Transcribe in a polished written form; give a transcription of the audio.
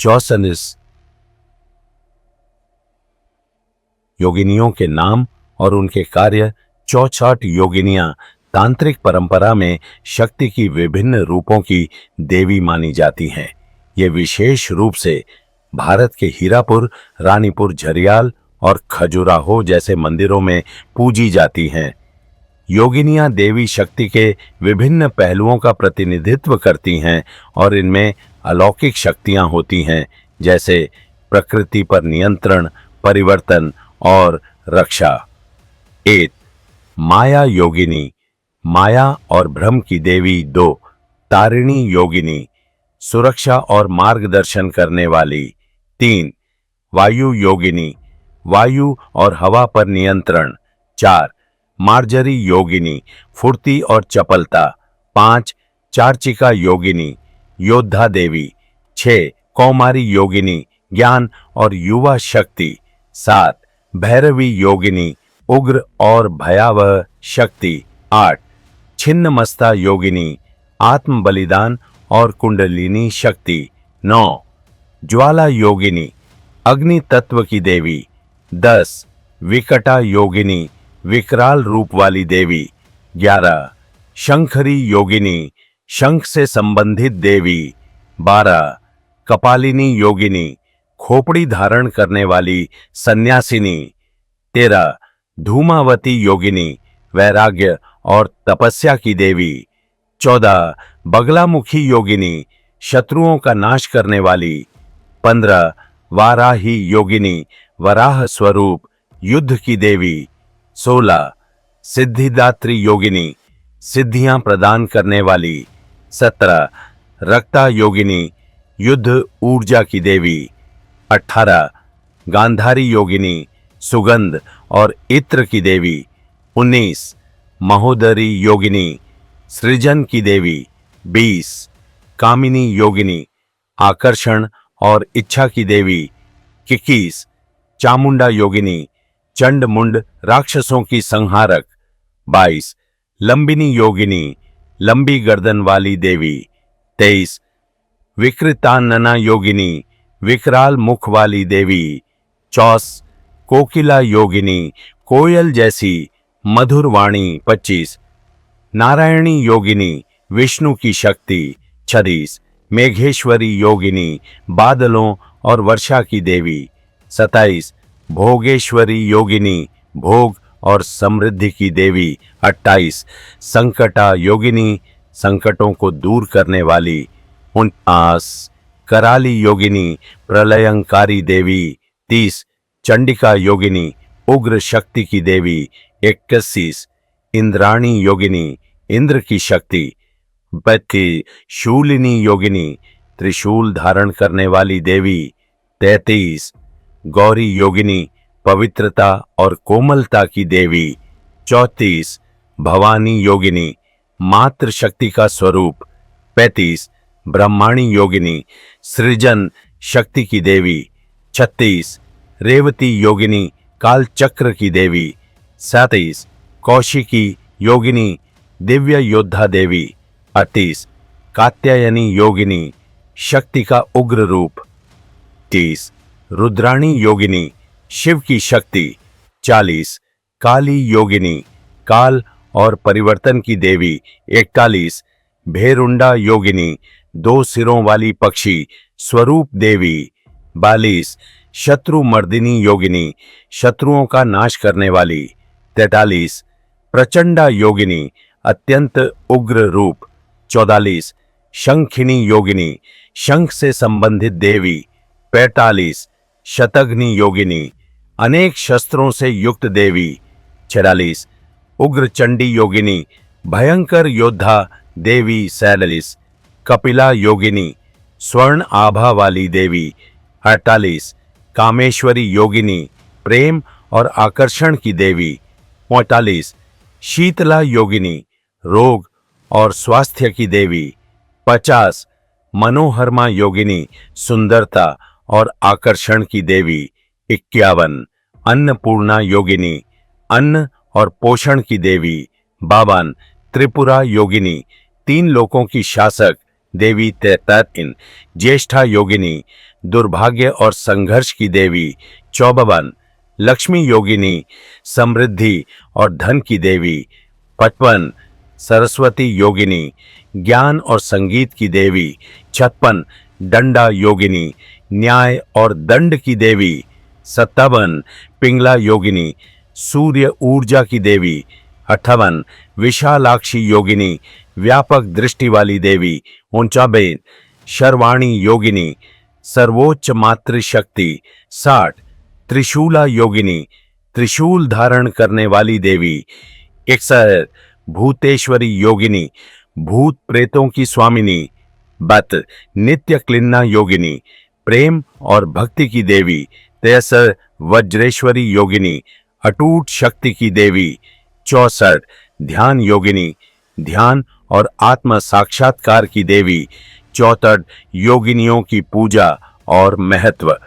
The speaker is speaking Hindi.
चौसनिस योगिनियों के नाम और उनके कार्य। 64 योगिनियां तांत्रिक परंपरा में शक्ति की विभिन्न रूपों की देवी मानी जाती हैं। ये विशेष रूप से भारत के हीरापुर, रानीपुर, झरियाल और खजुराहो जैसे मंदिरों में पूजी जाती हैं। योगिनियां देवी शक्ति के विभिन्न पहलुओं का प्रतिनिधित्व करती हैं और इनमें अलौकिक शक्तियां होती हैं, जैसे प्रकृति पर नियंत्रण, परिवर्तन और रक्षा। 8 माया योगिनी, माया और भ्रम की देवी। 2 तारिणी योगिनी, सुरक्षा और मार्गदर्शन करने वाली। 3 वायु योगिनी, वायु और हवा पर नियंत्रण। 4 मार्जरी योगिनी, फुर्ती और चपलता। 5 चार्चिका योगिनी, योद्धा देवी। 6 कौमारी योगिनी, ज्ञान और युवा शक्ति। 7 भैरवी योगिनी, उग्र और भयावह शक्ति। 8 छिन्नमस्ता योगिनी, आत्म बलिदान और कुंडलिनी शक्ति। 9 ज्वाला योगिनी, अग्नि तत्व की देवी। 10 विकटा योगिनी, विकराल रूप वाली देवी। 11 शंखरी योगिनी, शंख से संबंधित देवी। 12 कपालिनी योगिनी, खोपड़ी धारण करने वाली सन्यासिनी। 13 धूमावती योगिनी, वैराग्य और तपस्या की देवी। 14 बगलामुखी योगिनी, शत्रुओं का नाश करने वाली। 15 वाराही योगिनी, वराह स्वरूप, युद्ध की देवी। 16 सिद्धिदात्री योगिनी, सिद्धियां प्रदान करने वाली। 17 रक्ता योगिनी, युद्ध ऊर्जा की देवी। 18 गांधारी योगिनी, सुगंध और इत्र की देवी। 19 महोदरी योगिनी, सृजन की देवी। 20 कामिनी योगिनी, आकर्षण और इच्छा की देवी। 21 चामुंडा योगिनी, चंड मुंड राक्षसों की संहारक। 22 लंबिनी योगिनी, लंबी गर्दन वाली देवी। 23 विकृतानना योगिनी, विकराल मुख वाली देवी। 24 कोकिला योगिनी, कोयल जैसी मधुर वाणी। 25 नारायणी योगिनी, विष्णु की शक्ति। 26 मेघेश्वरी योगिनी, बादलों और वर्षा की देवी। 27 भोगेश्वरी योगिनी, भोग और समृद्धि की देवी। 28 संकटा योगिनी, संकटों को दूर करने वाली। 29 कराली योगिनी, प्रलयंकारी देवी। 30 चंडिका योगिनी, उग्र शक्ति की देवी। 31 इंद्राणी योगिनी, इंद्र की शक्ति। 32 शूलिनी योगिनी, त्रिशूल धारण करने वाली देवी। 33 गौरी योगिनी, पवित्रता और कोमलता की देवी। 34 भवानी योगिनी, मातृ शक्ति का स्वरूप। 35 ब्रह्माणी योगिनी, सृजन शक्ति की देवी। 36 रेवती योगिनी, काल चक्र की देवी। 37 कौशिकी योगिनी, दिव्य योद्धा देवी। 38 कात्यायनी योगिनी, शक्ति का उग्र रूप। 30 रुद्राणी योगिनी, शिव की शक्ति। 40 काली योगिनी, काल और परिवर्तन की देवी। 41 भेरुंडा योगिनी, 2 सिरों वाली पक्षी स्वरूप देवी। 42 शत्रु मर्दिनी योगिनी, शत्रुओं का नाश करने वाली। 43 प्रचंडा योगिनी, अत्यंत उग्र रूप। 44 शंखिनी योगिनी, शंख से संबंधित देवी। 45 शतघ्नि योगिनी, अनेक शस्त्रों से युक्त देवी। 46 उग्र चंडी योगिनी, भयंकर योद्धा देवी। 47 कपिला योगिनी, स्वर्ण आभा वाली देवी। 48 कामेश्वरी योगिनी, प्रेम और आकर्षण की देवी। 45 शीतला योगिनी, रोग और स्वास्थ्य की देवी। 50 मनोहरमा योगिनी, सुंदरता और आकर्षण की देवी। 51 अन्नपूर्णा योगिनी, अन्न और पोषण की देवी। 52 त्रिपुरा योगिनी, 3 लोकों की शासक देवी। 53 ज्येष्ठा योगिनी, दुर्भाग्य और संघर्ष की देवी 54, लक्ष्मी योगिनी समृद्धि और धन की देवी 55, सरस्वती योगिनी ज्ञान और संगीत की देवी 56, दंडा योगिनी न्याय और दंड की देवी 57, पिंगला योगिनी सूर्य ऊर्जा की देवी 58, विशालाक्षी योगिनी व्यापक दृष्टि वाली देवी 49, शर्वाणी योगिनी सर्वोच्च मातृशक्ति 60, त्रिशूला योगिनी त्रिशूल धारण करने वाली देवी 61, भूतेश्वरी योगिनी भूत प्रेतों की स्वामिनी 62, नित्य क्लिन्ना योगिनी प्रेम और भक्ति की देवी 63, वज्रेश्वरी योगिनी अटूट शक्ति की देवी 64, ध्यान योगिनी ध्यान और आत्म साक्षात्कार की देवी 64, योगिनियों की पूजा और महत्व।